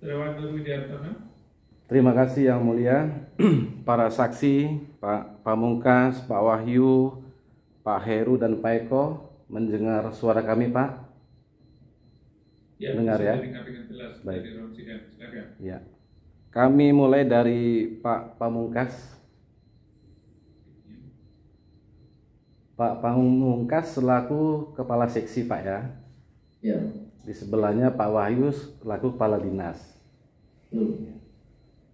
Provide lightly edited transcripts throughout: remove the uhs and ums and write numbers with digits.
Terawan Nur Widiantono. Terima kasih Yang Mulia, para saksi, Pak Pamungkas, Pak Wahyu, Pak Heru, dan Pak Eko, mendengar suara kami, Pak? Ya, dengar ya? Dengar dengan jelas. Baik. Dari ruang sidang. Silakan. Ya. Kami mulai dari Pak Pamungkas. Pak Pamungkas selaku Kepala Seksi, Pak ya? Ya. Di sebelahnya Pak Wahyu selaku Kepala Dinas.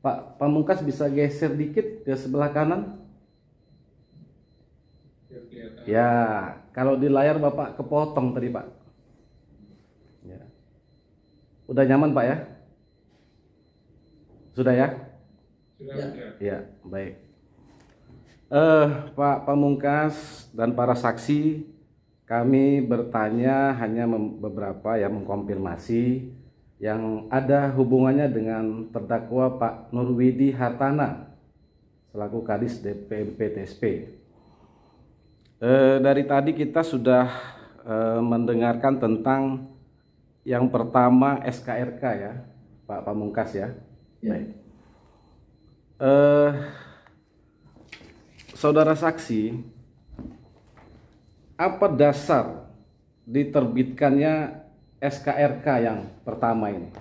Pak Pamungkas bisa geser dikit ke sebelah kanan? Ya, kalau di layar Bapak kepotong tadi, Pak. Ya. Udah nyaman, Pak ya? Sudah ya? Sudah. Ya, baik. Pak Pamungkas dan para saksi, kami bertanya hanya beberapa ya, mengkonfirmasi yang ada hubungannya dengan terdakwa Pak Nurwidi Hartana selaku Kadis DPM PTSP. Dari tadi kita sudah mendengarkan tentang yang pertama SKRK ya, Pak Pamungkas ya. Baik. Saudara saksi, apa dasar diterbitkannya SKRK yang pertama ini?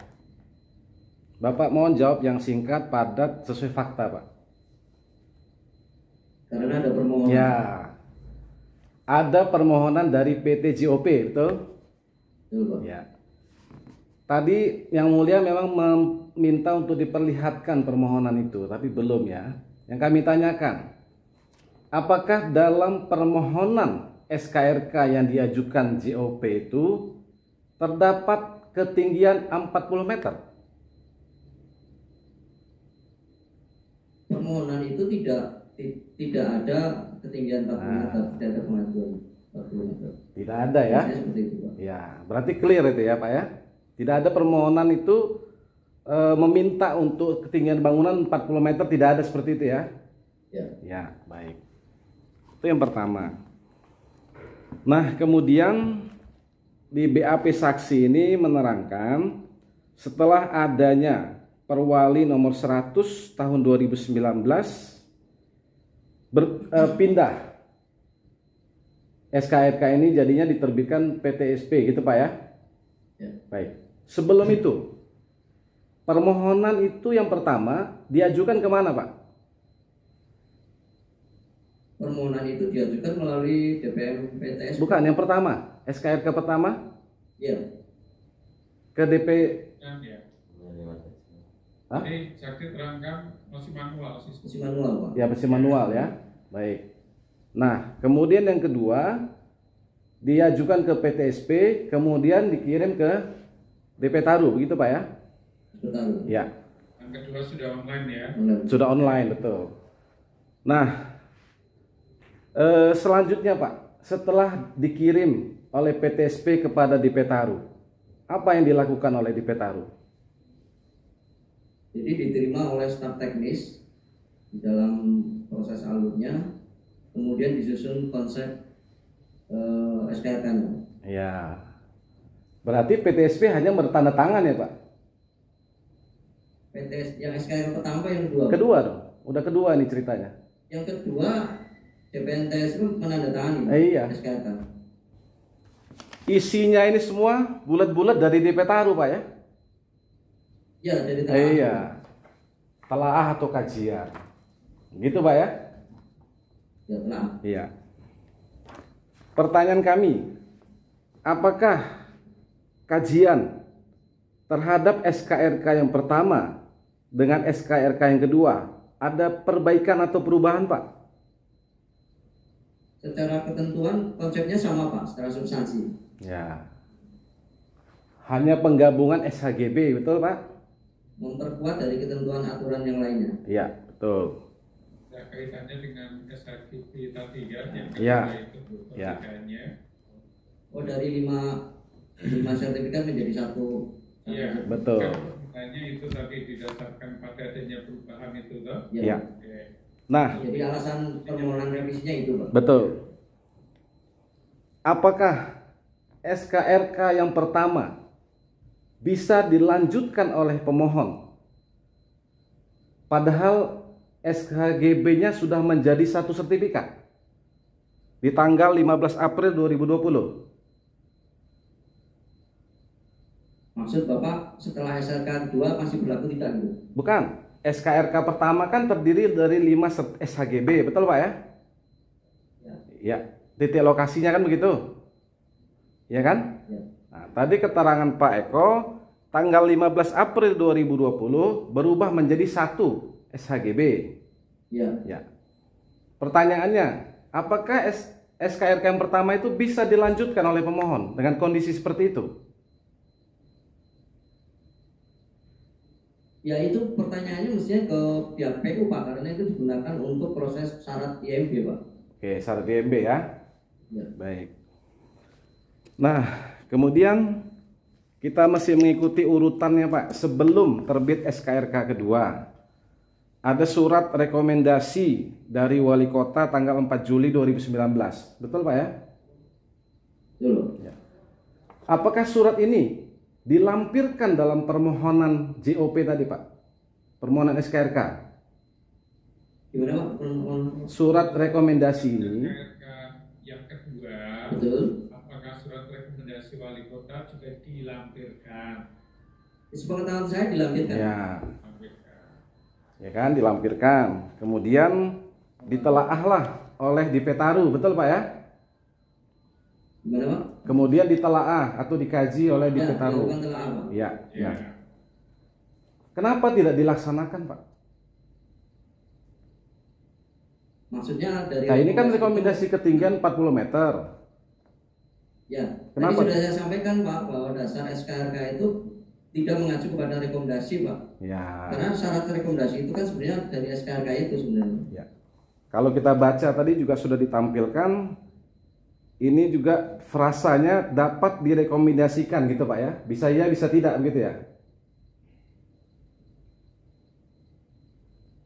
Bapak mohon jawab yang singkat, padat, sesuai fakta, Pak. Karena ada permohonan. Ya, ada permohonan dari PT JOP, betul? Betul, Pak. Ya. Tadi Yang Mulia memang meminta untuk diperlihatkan permohonan itu, tapi belum ya. Yang kami tanyakan, apakah dalam permohonan SKRK yang diajukan JOP itu terdapat ketinggian 40 meter? Permohonan itu tidak ada ketinggian 40 meter, tidak ada pengajuan 40 meter. Tidak ada ya? Seperti itu, Pak. Ya, berarti clear itu ya, Pak ya. Tidak ada permohonan itu meminta untuk ketinggian bangunan 40 meter, tidak ada seperti itu ya? Ya. Ya, baik. Itu yang pertama. Nah, kemudian di BAP saksi ini menerangkan setelah adanya Perwali nomor 100 tahun 2019 pindah SKRK ini jadinya diterbitkan PTSP gitu, Pak ya? Ya. Baik. Sebelum itu permohonan itu yang pertama diajukan kemana, Pak? Permohonan itu diajukan melalui DPM PTS. Bukan, yang pertama SKRK pertama Ya. Ya. ke Hah? Ini saksi terangkan masih manual. Masih manual, Pak. Ya, masih manual ya. Baik. Nah, kemudian yang kedua diajukan ke PTSP, kemudian dikirim ke DP Taru, begitu Pak ya? Betul. Ya. Yang kedua sudah online ya. Sudah online, betul. Nah, selanjutnya Pak, setelah dikirim oleh PTSP kepada DP Taru, apa yang dilakukan oleh DP Taru? Jadi diterima oleh staf teknis di dalam proses alurnya, kemudian disusun konsep SKRK-nya. Ya. Berarti PTSP hanya bertanda tangan ya Pak? PTS yang SKRK pertama yang kedua. Kedua dong. Udah kedua nih ceritanya. Yang kedua DPNTS itu menandatangani Iya. SKRK. Isinya ini semua bulat-bulat dari DP Taru Pak ya? Ya, dari telaah. Iya. Telaah atau kajian. Gitu Pak ya? Ya, telaah. Iya. Pertanyaan kami, apakah kajian terhadap SKRK yang pertama dengan SKRK yang kedua ada perbaikan atau perubahan Pak? Secara ketentuan konsepnya sama Pak, secara substansi. Ya. Hanya penggabungan SHGB, betul Pak? Memperkuat dari ketentuan aturan yang lainnya. Iya, betul. Ya, kaitannya dengan SHGB tadi ya, yang Ya. kedua itu Ya. perbedaan-nya. Oh, dari 5 sertifikat menjadi satu. Iya, Betul. Makanya itu tadi didasarkan pada adanya perubahan itu toh. Ya. Oke. Nah, Jadi alasan permohonan revisinya itu Pak. betul. Apakah SKRK yang pertama bisa dilanjutkan oleh pemohon. Padahal SHGB-nya sudah menjadi satu sertifikat di tanggal 15 April 2020. Maksud Bapak setelah SKRK 2 masih berlaku tidak, Bu? Bukan, SKRK pertama kan terdiri dari 5 SHGB, betul Pak ya? Ya, titik lokasinya kan begitu. Ya kan? Ya. Nah, tadi keterangan Pak Eko tanggal 15 April 2020 berubah menjadi 1 SHGB. Ya. Ya. Pertanyaannya, apakah SKRK yang pertama itu bisa dilanjutkan oleh pemohon dengan kondisi seperti itu? Ya, itu pertanyaannya mestinya ke pihak PU, Pak, karena itu digunakan untuk proses syarat IMB, Pak. Oke, syarat IMB ya. Ya. Baik. Nah, kemudian kita masih mengikuti urutannya Pak. Sebelum terbit SKRK kedua, ada surat rekomendasi dari Wali Kota tanggal 4 Juli 2019. Betul Pak ya? Betul. Ya. Apakah surat ini dilampirkan dalam permohonan JOP tadi Pak? Permohonan SKRK? Gimana, Pak? Surat rekomendasi ini. SKRK yang kedua, Betul. apakah surat rekomendasi wali kota juga dilampirkan? Sepengetahuan saya dilampirkan. Ya. Lampirkan. Ya kan, dilampirkan. Kemudian ditelaahlah oleh Dipetaru, betul Pak ya? Gimana, Pak? Kemudian ditelaah atau dikaji oleh Dipetaru. dilakukan telaah, Pak. Ya, Ya. ya. Kenapa tidak dilaksanakan Pak? Maksudnya dari Nah ini kan rekomendasi ketinggian 40 meter. Ya, Kenapa? tadi sudah saya sampaikan Pak bahwa dasar SKRK itu tidak mengacu kepada rekomendasi, Pak. Ya. Karena syarat rekomendasi itu kan sebenarnya dari SKRK itu sebenarnya. Ya. Kalau kita baca tadi juga sudah ditampilkan, ini juga frasanya dapat direkomendasikan gitu Pak ya. Bisa ya, bisa tidak begitu ya.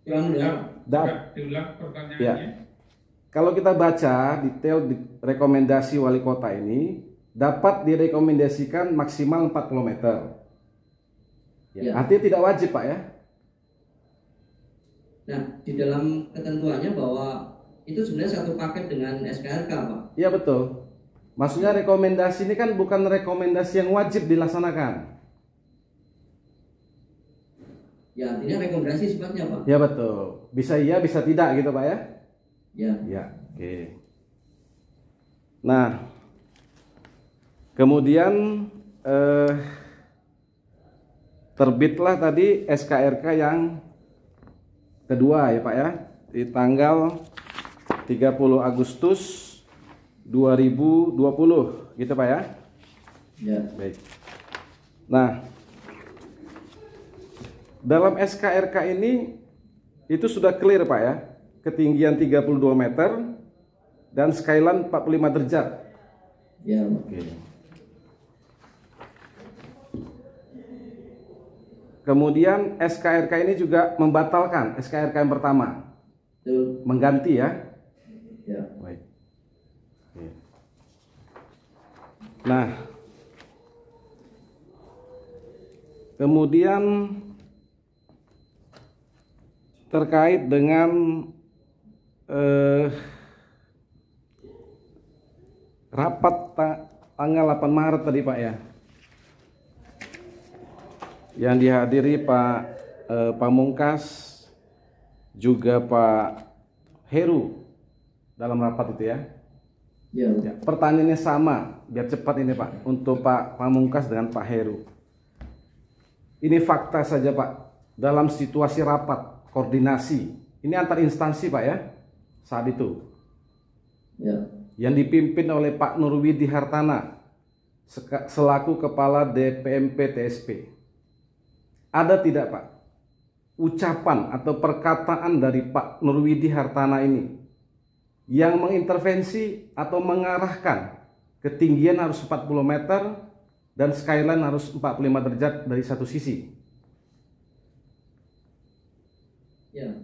Diulang pertanyaannya. Ya. Kalau kita baca detail di rekomendasi wali kota ini, dapat direkomendasikan maksimal 40 meter. Ya. Artinya tidak wajib Pak ya. Nah, di dalam ketentuannya bahwa itu sebenarnya satu paket dengan SKRK, Pak. Iya betul. Maksudnya rekomendasi ini kan bukan rekomendasi yang wajib dilaksanakan. Ya, artinya rekomendasi sifatnya, Pak. Ya betul. Bisa iya, bisa tidak gitu Pak ya. Ya. Ya, oke. Nah, kemudian terbitlah tadi SKRK yang kedua ya Pak ya, di tanggal 30 Agustus 2020 gitu Pak ya. Ya. Baik. Nah, dalam SKRK ini itu sudah clear Pak ya, ketinggian 32 meter dan skyline 45 derajat. Ya, Pak. Oke. Kemudian SKRK ini juga membatalkan SKRK yang pertama, Betul. mengganti ya. Ya. Baik. Oke. Nah, kemudian terkait dengan rapat tanggal 8 Maret tadi Pak ya, yang dihadiri Pak Pamungkas juga Pak Heru dalam rapat itu ya. Ya. Ya, pertanyaannya sama, biar cepat ini Pak, untuk Pak Pamungkas dengan Pak Heru. Ini fakta saja Pak, dalam situasi rapat koordinasi, ini antar instansi Pak ya, saat itu. Ya. Yang dipimpin oleh Pak Nurwidi Hartana selaku Kepala DPMP TSP. Ada tidak Pak ucapan atau perkataan dari Pak Nurwidi Hartana ini yang mengintervensi atau mengarahkan ketinggian harus 40 meter dan skyline harus 45 derajat dari satu sisi? Ya.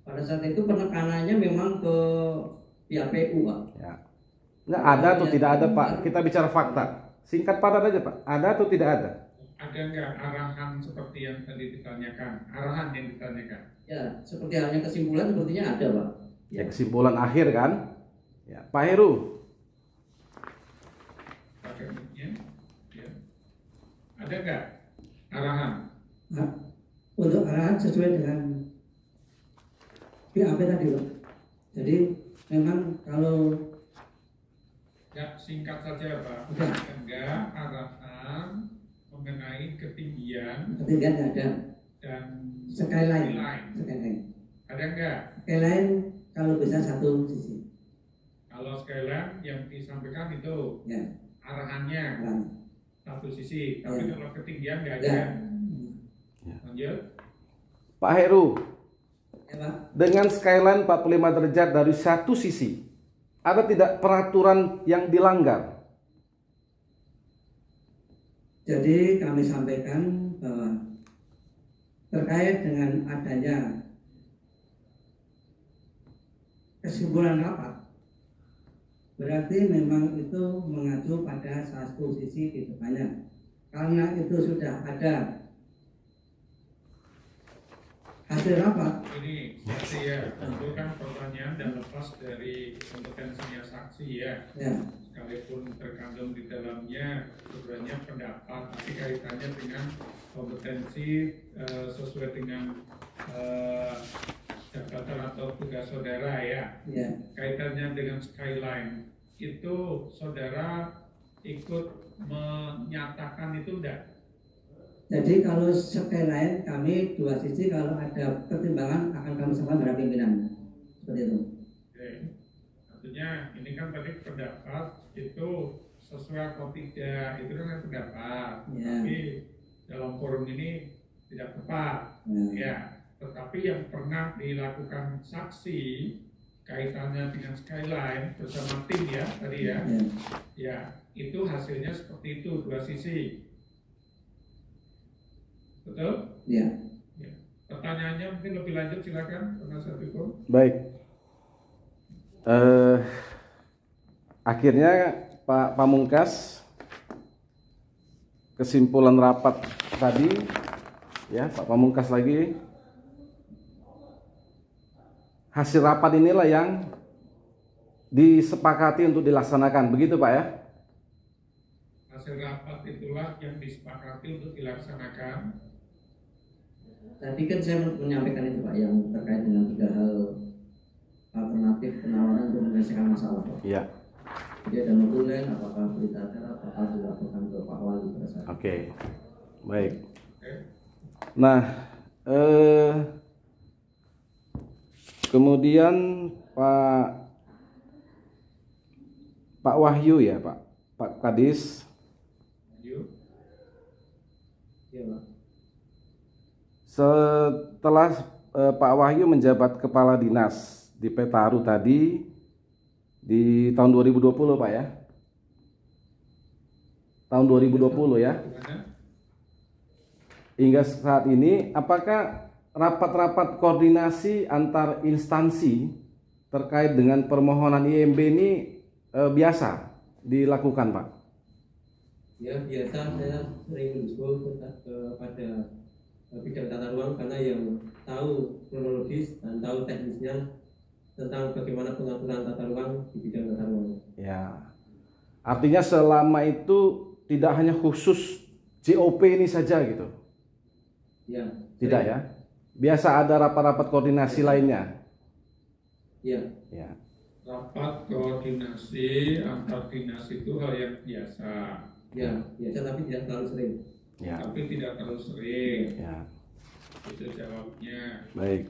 Pada saat itu penekanannya memang ke pihak PU, Pak. Ya. Nggak ada atau tidak ada Pak? Kita bicara fakta. Singkat padat aja Pak. Ada atau tidak ada? ada nggak arahan seperti yang tadi ditanyakan? Arahan yang ditanyakan. Ya, seperti halnya kesimpulan sepertinya ada, Pak. Ya, kesimpulan akhir kan? Ya, Pak Heru. Pakai mic-nya, ya. Ada nggak arahan? Nah, untuk arahan sesuai dengan BAP tadi, Pak. Jadi memang kalau Nggak, singkat saja Pak. Oke. Ada nggak arahan mengenai ketinggian ketinggian nggak ada dan skyline, skyline? Ada nggak? skyline kalau bisa satu sisi. Kalau skyline yang disampaikan itu Ya, arahannya nah, satu sisi, tapi Ya. kalau ketinggian nggak ya, ada. Lanjut. Pak Heru, ya Pak. dengan skyline 45 derajat dari satu sisi, ada tidak peraturan yang dilanggar? Jadi kami sampaikan bahwa terkait dengan adanya kesimpulan rapat, berarti memang itu mengacu pada satu sisi di depannya. Karena itu sudah ada hasil rapat. Ini saksi ya, itu kan pertanyaan dan lepas dari kompetensinya saksi ya. Ya, Sekalipun terkandung di dalamnya sebenarnya pendapat, tapi kaitannya dengan kompetensi sesuai dengan jabatan atau tugas saudara ya. ya. Kaitannya dengan skyline itu saudara ikut menyatakan itu enggak? Jadi kalau skyline kami dua sisi, kalau ada pertimbangan akan kami sampaikan pada pimpinan. Seperti itu. Oke. Artinya ini kan tadi pendapat itu sesuai atau tidak, itu kan pendapat. Ya. Tapi dalam forum ini tidak tepat. Ya. Ya. Tetapi yang pernah dilakukan saksi kaitannya dengan skyline bersama tim ya tadi ya. Ya. Ya, itu hasilnya seperti itu, dua sisi. Betul? Ya. Ya. Pertanyaannya mungkin lebih lanjut silakan penasihat hukum. Baik. Akhirnya Pak Pamungkas, kesimpulan rapat tadi, ya Pak Pamungkas lagi, hasil rapat inilah yang disepakati untuk dilaksanakan, begitu Pak ya? Hasil rapat itulah yang disepakati untuk dilaksanakan. Tadi kan saya menyampaikan itu Pak, yang terkait dengan 3 hal alternatif penawaran untuk menyelesaikan masalah Pak. Iya. Jadi ada notulen, apakah berita acara, apakah dilaporkan ke Pak Wali pada saat itu. Oke. Baik. Oke. Nah, kemudian Pak Wahyu ya Pak Kadis. Lanjut. Iya Pak. Setelah Pak Wahyu menjabat kepala dinas di Petaru tadi di tahun 2020 Pak ya. Tahun 2020 ya. Gimana? Hingga saat ini apakah rapat-rapat koordinasi antar instansi terkait dengan permohonan IMB ini biasa dilakukan Pak? Ya biasa, saya sering mendiskusikan kepada bidang tata ruang karena yang tahu kronologis dan tahu teknisnya tentang bagaimana pengaturan tata ruang di bidang tata ruang. Ya, artinya selama itu tidak hanya khusus JOP ini saja gitu? Ya. Tidak ya? Biasa ada rapat-rapat koordinasi lainnya? Ya. Ya. Rapat koordinasi antar dinas itu hal yang biasa, Ya, biasa tapi tidak terlalu sering. Ya. tapi tidak terlalu sering. Ya. Itu jawabnya. Baik.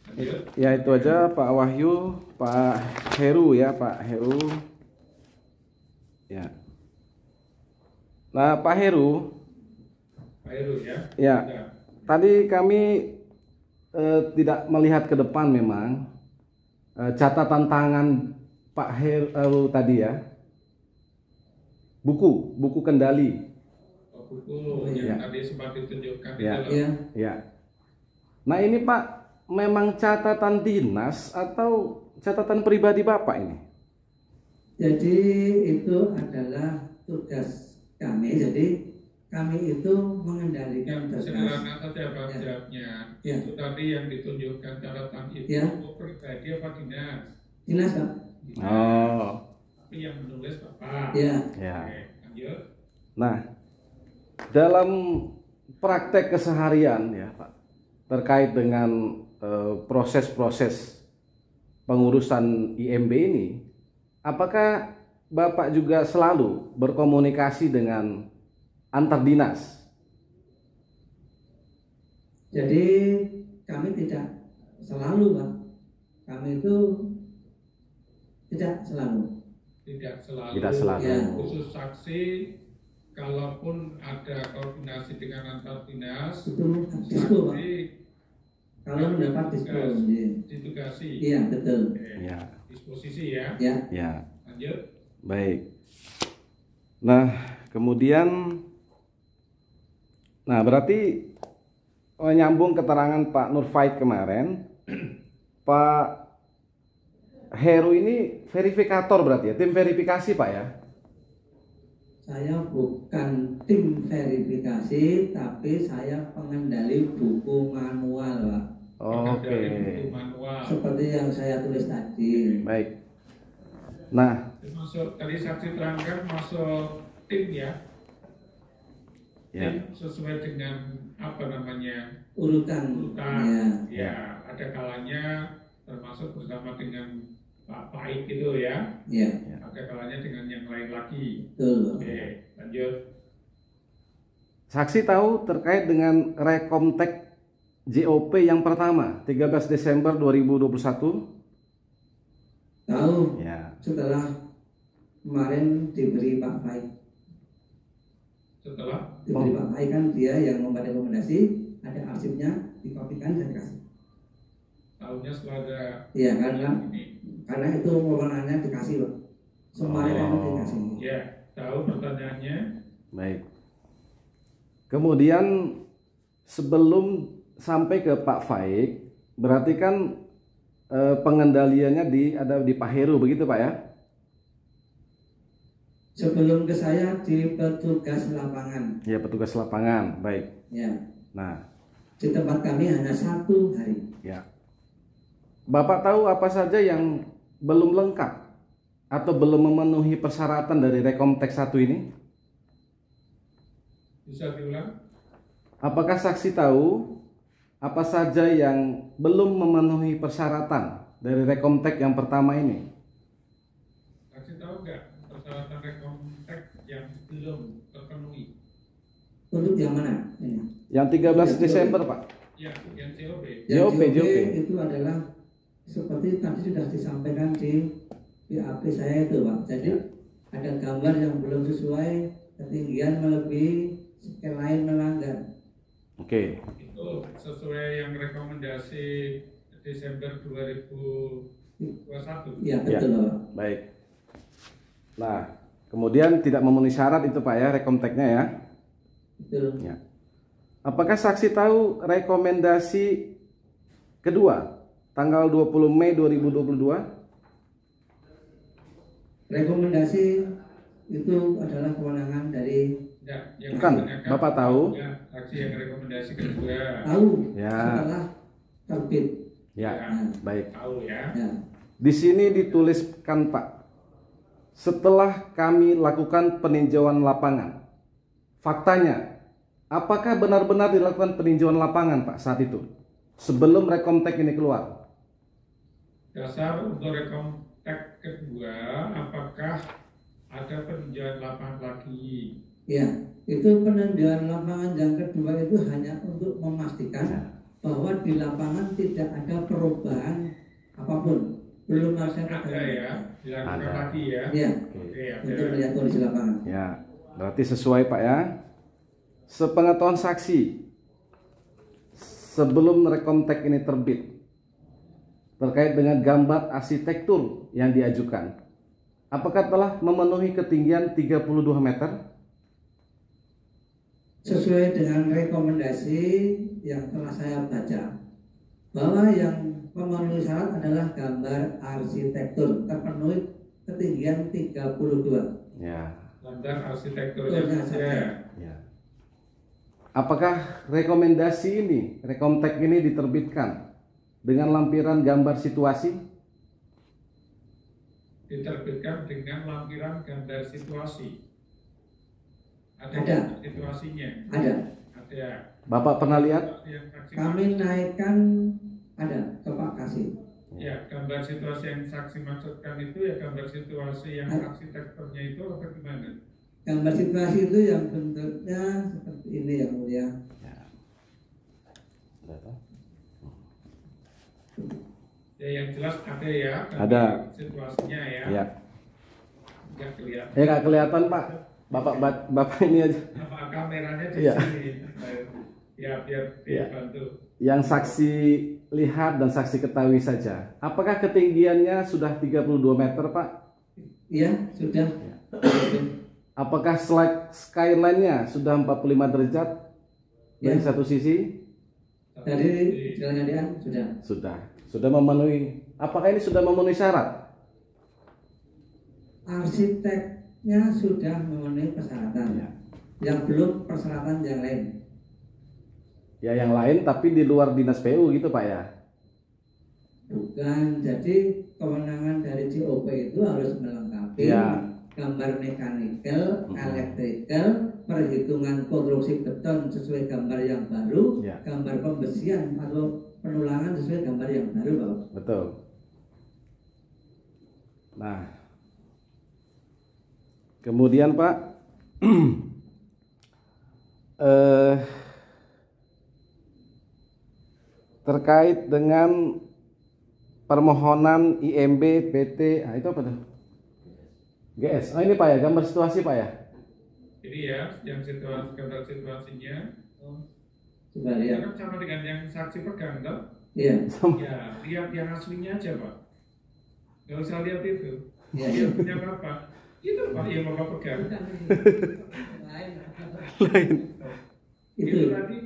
Lanjut. Ya itu aja Pak Wahyu, Pak Heru ya Pak Heru. Ya. Nah Pak Heru. Pak Heru ya. Ya. Sudah. Tadi kami tidak melihat ke depan memang catatan tangan Pak Heru tadi ya. Buku kendali. Oh, buku yang Ya. tadi sempat ditunjukkan Ya. itu loh. Ya. Ya. Nah ini Pak, memang catatan dinas atau catatan pribadi Bapak ini? Jadi itu adalah tugas kami. Jadi kami itu mengendalikan Yang berkas. sederhana saja Pak Ya. jawabnya. Ya. Itu tadi yang ditunjukkan catatan itu Ya. pribadi apa dinas? Dinas, Pak. Dinas. Oh, Tapi yang menulis Bapak. Ya. ya. Oke, lanjut. Nah, dalam praktek keseharian ya Pak, terkait dengan proses-proses pengurusan IMB ini, apakah Bapak juga selalu berkomunikasi dengan antar dinas? Jadi kami tidak selalu, Pak. Kami itu tidak selalu. Tidak selalu. Tidak selalu. Ya. Khusus saksi, kalaupun ada koordinasi dengan antar dinas, Itu disko, Pak. saksi Kalau mendapat disko. Iya. ditugasi. Iya, betul. Oke. Ya, Disposisi ya. Ya. ya, Lanjut. baik. Nah, kemudian, nah berarti nyambung keterangan Pak Nurfaid kemarin, Pak Heru ini verifikator berarti ya, tim verifikasi Pak ya? Saya bukan tim verifikasi, tapi saya pengendali buku manual, Pak. Oke, Dari buku manual. Seperti yang saya tulis tadi. baik. Nah, Masuk tadi saksi terangkan masuk tim ya. ya, Tim sesuai dengan apa namanya Urutan. urutan. Ya. Ya, ada kalanya termasuk bersama dengan Pak Paik itu ya. Ya, Ada kalanya dengan yang lain lagi. betul, Pak. Oke, lanjut. saksi tahu terkait dengan Rekomtek JOP yang pertama 13 Desember 2021? Tahu Ya, setelah kemarin diberi Pak Faik. Setelah Diberi Pak Faik kan dia yang membuat rekomendasi, ada arsipnya, dikopikan dan dikasih. tahunnya setelah ada Iya, karena ini. itu wewenangnya dikasih, Pak. Semua itu dikasih. Ya, tahu pertanyaannya. baik. Kemudian sebelum sampai ke Pak Faik, berarti kan pengendaliannya ada di Pak Heru begitu Pak ya? Sebelum ke saya di petugas lapangan. Ya, petugas lapangan, baik. Ya, Nah, di tempat kami hanya 1 hari. ya. Bapak tahu apa saja yang belum lengkap atau belum memenuhi persyaratan dari Rekomtek 1 ini? Bisa diulang? Apakah saksi tahu apa saja yang belum memenuhi persyaratan dari Rekomtek yang pertama ini? Kasih tahu nggak persyaratan rekomtek yang belum terpenuhi? Untuk yang mana? Ini. Yang 13 Desember Pak. Ya, yang COB. Yang JOP. itu adalah seperti tadi sudah disampaikan di BAP saya itu, Pak. Jadi ada gambar yang belum sesuai, ketinggian melebihi, skala lain melanggar. Oke. Itu sesuai yang rekomendasi Desember 2021. Iya, betul, Pak. Baik. Nah, kemudian tidak memenuhi syarat itu Pak ya, Rekomteknya ya. Betul. Ya. Apakah saksi tahu rekomendasi kedua tanggal 20 Mei 2022? Rekomendasi itu adalah kewenangan dari Ya, yang Bukan, ditanyakan, Bapak tahu? Ya, saksi yang rekomendasi kedua. tahu Ya. setelah terbit. Ya, baik. Tahu ya. Ya. Di sini dituliskan Pak, setelah kami lakukan peninjauan lapangan. Faktanya, apakah benar-benar dilakukan peninjauan lapangan Pak saat itu? Sebelum Rekomtek ini keluar? Dasar untuk rekomtek kedua, apakah ada peninjauan lapangan lagi? Ya, itu peninjauan lapangan yang kedua itu hanya untuk memastikan bahwa di lapangan tidak ada perubahan apapun. Belum ada Ada ya, dilakukan Ada. lagi ya. Ya, Oke, ada. untuk melihat kondisi lapangan. Ya, berarti sesuai Pak ya. Sepengetahuan saksi, sebelum Rekomtek ini terbit, terkait dengan gambar arsitektur yang diajukan, apakah telah memenuhi ketinggian 32 meter? Sesuai dengan rekomendasi yang telah saya baca, bahwa yang memenuhi syarat adalah gambar arsitektur terpenuhi ketinggian 32. Ya, Gambar arsitekturnya Betul, saja. ya. apakah rekomendasi ini, rekomtek ini diterbitkan dengan lampiran gambar situasi? Diterbitkan dengan lampiran gambar situasi. Ada. Situasinya. Ada. Ada. Bapak pernah lihat? Yang saksi Kami naikkan ada ke Pak Kasih. Ya, gambar situasi yang saksi maksudkan itu ya gambar situasi yang arsitekturnya itu apa gimana? Gambar situasi itu yang bentuknya seperti ini yang mulia. Ya, yang jelas ada ya. Ada. Situasinya ya. Ya. Nggak kelihatan. Nggak kelihatan Pak. Bapak ini aja. Apa kameranya di Iya. sini? Ya, biar Iya. dibantu. Yang saksi lihat dan saksi ketahui saja. Apakah ketinggiannya sudah 32 meter Pak? Iya, sudah. Apakah skyline-nya sudah 45 derajat dari Ya. satu sisi? Dari jalan gandean sudah. Sudah memenuhi. Apakah ini sudah memenuhi syarat? Arsiteknya sudah memenuhi persyaratan. Ya. Yang belum persyaratan yang lain. Ya yang lain tapi di luar dinas PU gitu Pak ya? Bukan, jadi kewenangan dari COP itu harus melengkapi Ya. gambar mekanikal, elektrikal, perhitungan konstruksi beton sesuai gambar yang baru, Ya. gambar pembesian atau penulangan sesuai gambar yang baru, Pak. Betul. Nah, kemudian Pak, terkait dengan permohonan IMB PT, itu apa tuh? GS. Oh ini Pak ya, gambar situasi Pak ya? Ini ya, yang situasi gambar situasinya. Coba Ya lihat. kan sama dengan yang saksi pegang toh? Iya. Ya, lihat yang aslinya aja Pak. Gak usah lihat itu. Iya. Lihat punya Bapak. Itu Pak yang Bapak pegang. Lain. Itu Itu. tadi.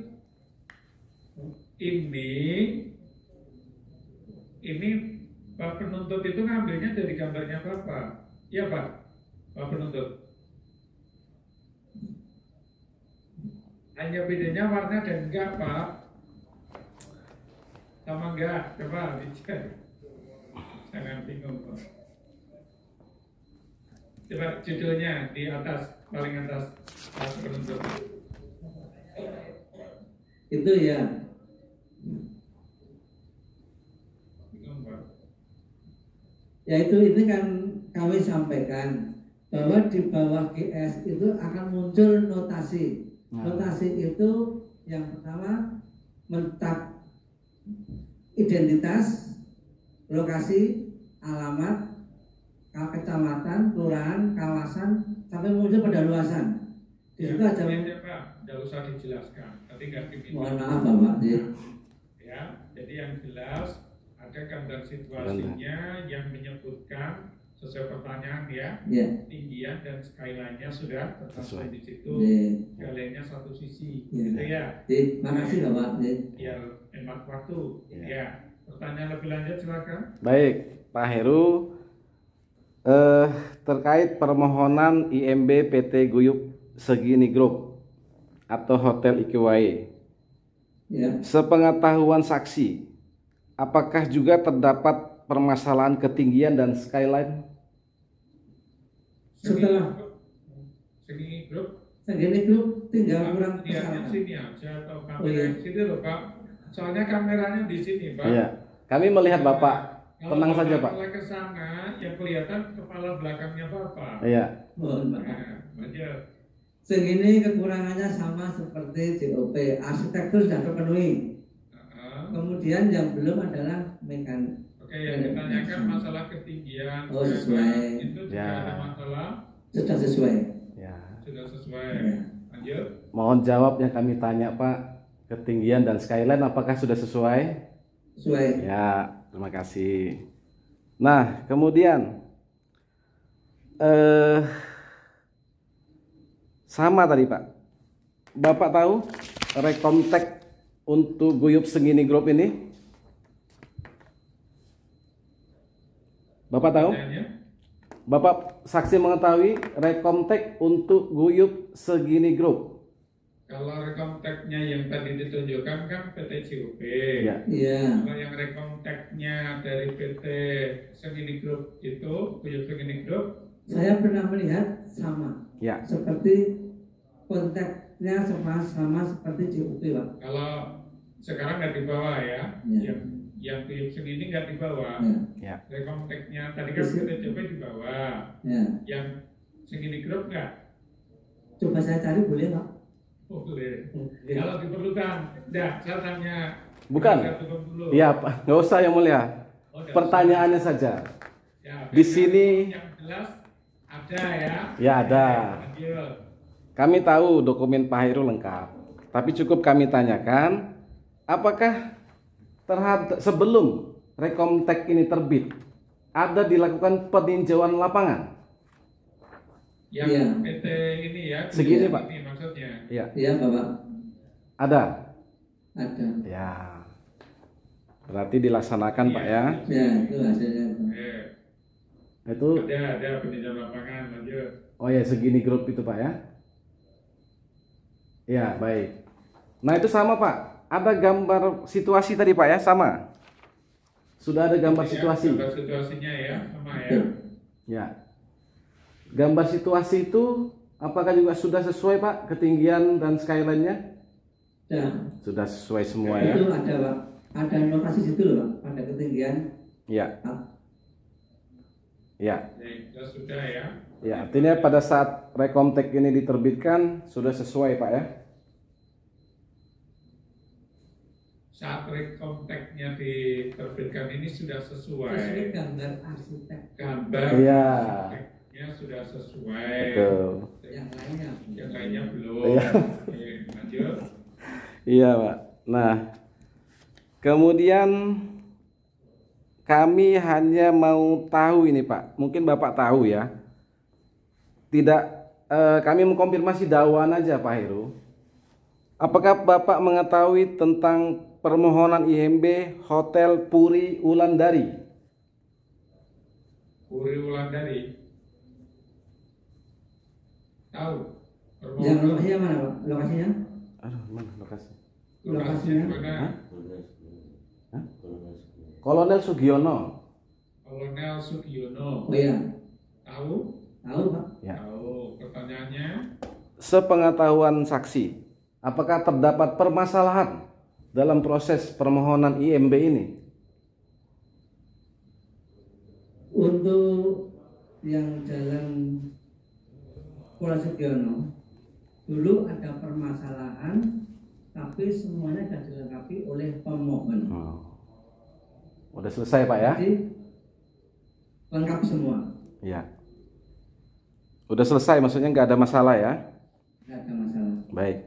Ini Pak penuntut itu ngambilnya dari gambarnya Bapak. Iya Pak, Pak penuntut. Hanya bedanya warna dan enggak Pak. Sama enggak, coba dicek. Jangan bingung Pak. Coba judulnya di atas, paling atas, Pak penuntut. Itu ya. Bingung Pak. Ya itu ini kan kami sampaikan bahwa di bawah GS itu akan muncul notasi. Notasi itu yang pertama mentak identitas, lokasi, alamat, kecamatan, kelurahan, kawasan sampai muncul pendaluasan. Di situ aja. Ya Pak, tidak usah dijelaskan. Tapi nggak diminta. Mohon maaf Bapak. Ya, jadi yang jelas ada gambar situasinya yang menyebutkan sesuai pertanyaan ya, Ya. tinggian dan skyline-nya sudah tercantum di situ, skyline-nya satu sisi, Ya. gitu ya. Terima kasih Bapak. Biar hemat waktu. Ya. Pertanyaan lebih lanjut silakan. Baik, Pak Heru, terkait permohonan IMB PT Guyup Segini Group atau Hotel Ikiwai. Ya. Sepengetahuan saksi, apakah juga terdapat permasalahan ketinggian dan skyline? Setelah Segini grup, segini grup tinggal kurang lihatnya persyaratan. sini aja atau Oh, kamera iya. sini loh Pak. Soalnya kameranya di sini Pak. Iya, kami melihat Bapak. Kalau Tenang Bapak saja, Pak. mulai ke sana, yang kelihatan kepala belakangnya Bapak. Iya, Mohon maaf. Nah, lanjut. Segini kekurangannya sama seperti COP. Arsitektur sudah terpenuhi. Kemudian yang belum adalah mekanik. Oke, yang ditanyakan masalah ketinggian, Oh, sesuai. itu juga Ya. ada masalah, Sudah sesuai. ya. sudah sesuai. Ya. Lanjut. Mohon jawab yang kami tanya Pak, ketinggian dan skyline apakah sudah sesuai? Sesuai. Ya, terima kasih. Nah, kemudian sama tadi Pak. Bapak tahu rekomtek untuk Guyup Segini Group ini? Bapak tahu? Pertanyaannya, Bapak saksi mengetahui rekomtek untuk Guyup Segini Group? Kalau rekomteknya yang tadi ditunjukkan kan PT CUP. Ya. Iya. Kalau yang rekomteknya dari PT Segini Group itu, Guyup Segini Group, Saya pernah melihat sama. Ya. Seperti kontaknya sama seperti CUP, Pak. kalau sekarang nggak dibawa ya, Ya. yang Guyup Segini nggak dibawa. Ya. Rekomteknya tadi kan PT CUP dibawa, Ya. yang Segini Group nggak? Coba saya cari boleh, Pak? Boleh. Ya. Kalau diperlukan, enggak, saya tanya. Bukan. Saya tutup dulu. Iya, Pak. Nggak usah yang mulia. Oh, nggak Pertanyaannya saja. usah. Ya, Di biar sini- yang jelas ada ya. Ya, ada. Lanjut. Kami tahu dokumen Pak Hairul lengkap, tapi cukup kami tanyakan, apakah sebelum Rekomtek ini terbit, ada dilakukan peninjauan lapangan? Yang Iya. PT ini ya. Segini, Guyup Pak. Ini maksudnya. Ya, Iya, Bapak. ada. Ada. Ya, berarti dilaksanakan, Pak ya. Ya, itu hasilnya. Itu, Ada peninjauan lapangan. Lanjut. oh ya, Segini Group itu, Pak ya. Ya, baik. Nah, itu sama, Pak. Ada gambar situasi tadi, Pak ya, sama. Sudah ada gambar Ya, situasi. gambar situasinya ya, sama ya. Betul. Ya. Gambar situasi itu apakah juga sudah sesuai, Pak, ketinggian dan skyline-nya? Ya. Sudah sesuai semua ya. Itu ada, Pak. Ada lokasi situ loh, Pak. Pada ketinggian. Ya. Ya. Ya, sudah ya. Ya, artinya pada saat Rekomtek ini diterbitkan sudah sesuai, Pak ya. Saat rekomteknya diterbitkan ini sudah Sesuai sesuai. gambar arsitek. Gambar Iya. arsiteknya sudah sesuai. Betul. Yang lainnya. Yang lainnya belum. Iya. Oke, lanjut. Iya, Pak. Nah, kemudian kami hanya mau tahu ini, Pak. Mungkin Bapak tahu ya. Tidak, kami mengkonfirmasi dakwaan aja, Pak Heru. Apakah Bapak mengetahui tentang permohonan IMB Hotel Puri Wulandari? Puri Wulandari. Tahu? Yang lokasinya mana, Pak? Lokasinya? Aduh, mana lokasi? Lokasinya mana? Hah? Kolonel Sugiono. Kolonel Sugiono. Oh iya. Tahu? Tahu, Pak. Ya. Tahu. Pertanyaannya? Sepengetahuan saksi, apakah terdapat permasalahan dalam proses permohonan IMB ini? Untuk yang jalan Pulau Sugiono, dulu ada permasalahan, tapi semuanya sudah dilengkapi oleh pemohon. Udah selesai, Pak ya? Jadi lengkap semua, Ya. Udah selesai, maksudnya nggak ada masalah ya? tidak ada masalah. Baik.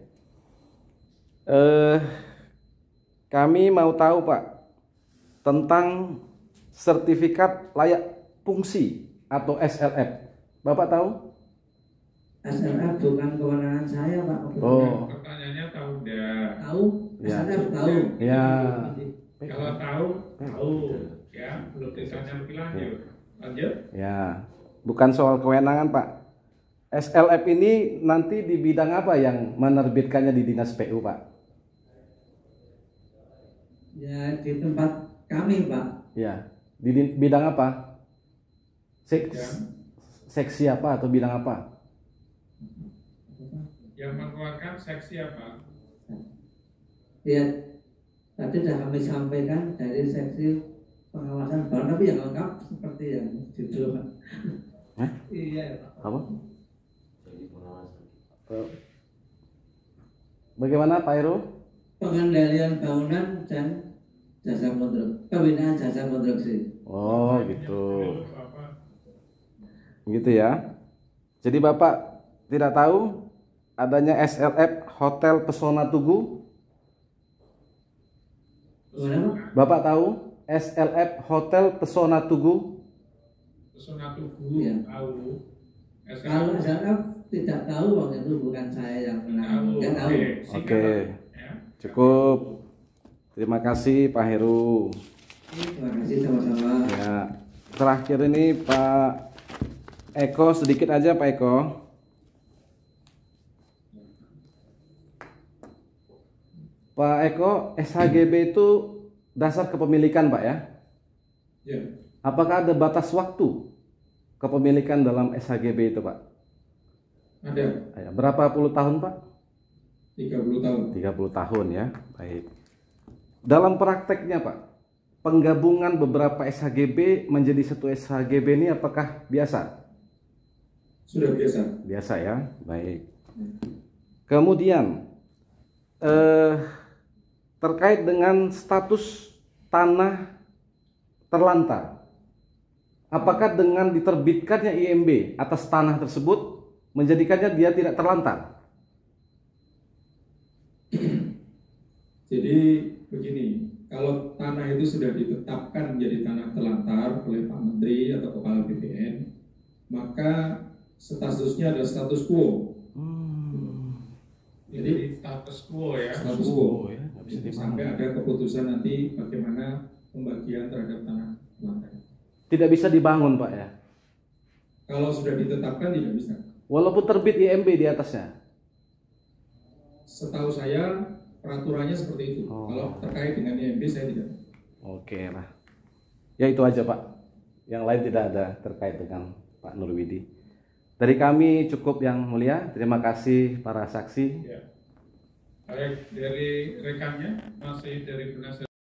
Kami mau tahu, Pak, tentang sertifikat layak fungsi atau SLF. Bapak tahu? SLF bukan kewenangan saya, Pak. Oh, Pertanyaannya tahu enggak? Tahu? Ya. SLF tahu. ya. Kalau tahu, tahu. Ya, belum ditanya lebih lanjut. Lanjut. Ya. Bukan soal kewenangan, Pak. SLF ini nanti di bidang apa yang menerbitkannya di Dinas PU, Pak? Ya, di tempat kami, Pak. Ya. Di bidang apa? Seksi apa atau bidang apa? Yang mengeluarkan seksi apa? Ya, tadi sudah kami sampaikan dari seksi pengawasan barang, tapi yang lengkap seperti yang judul, Pak. Hah? Iya, Pak. Apa? Bagaimana, Pak Heru? Pengendalian bangunan dan jasa konstruksi, pembinaan jasa konstruksi. Oh, gitu. Apa? Gitu ya. Jadi Bapak tidak tahu adanya SLF Hotel Pesona Tugu? Gimana, Pak? Bapak tahu SLF Hotel Pesona Tugu? Pesona Tugu, Iya. tahu. Kalau SLF tidak tahu, waktu itu bukan saya yang tahu. menang. Tidak tahu. Oke. Ya. Cukup. Terima kasih Pak Heru. Terima kasih sama-sama. Ya. Terakhir ini Pak Eko, sedikit aja Pak Eko. Pak Eko, SHGB itu dasar kepemilikan, Pak ya? Ya, Apakah ada batas waktu kepemilikan dalam SHGB itu, Pak? ada Berapa puluh tahun, Pak? 30 tahun. 30 tahun ya. Baik. Dalam prakteknya, Pak, penggabungan beberapa SHGB menjadi satu SHGB ini apakah biasa? Sudah biasa. Biasa ya. Baik. Kemudian terkait dengan status tanah terlantar, apakah dengan diterbitkannya IMB atas tanah tersebut menjadikannya dia tidak terlantar? Jadi begini, kalau tanah itu sudah ditetapkan menjadi tanah terlantar oleh Pak Menteri atau Kepala BPN, maka statusnya adalah status quo. Jadi status quo ya. status quo. ya, nggak bisa Sampai ada keputusan nanti bagaimana pembagian terhadap tanah terlantar. Tidak bisa dibangun, Pak ya. Kalau sudah ditetapkan tidak bisa. Walaupun terbit IMB di atasnya. Setahu saya peraturannya seperti itu. Oh. Kalau terkait dengan IMB saya tidak. Oke lah. Ya itu aja, Pak. Yang lain tidak ada terkait dengan Pak Nurwidi. Dari kami cukup, Yang Mulia. Terima kasih para saksi. Ya. Baik, dari rekannya masih dari penasihat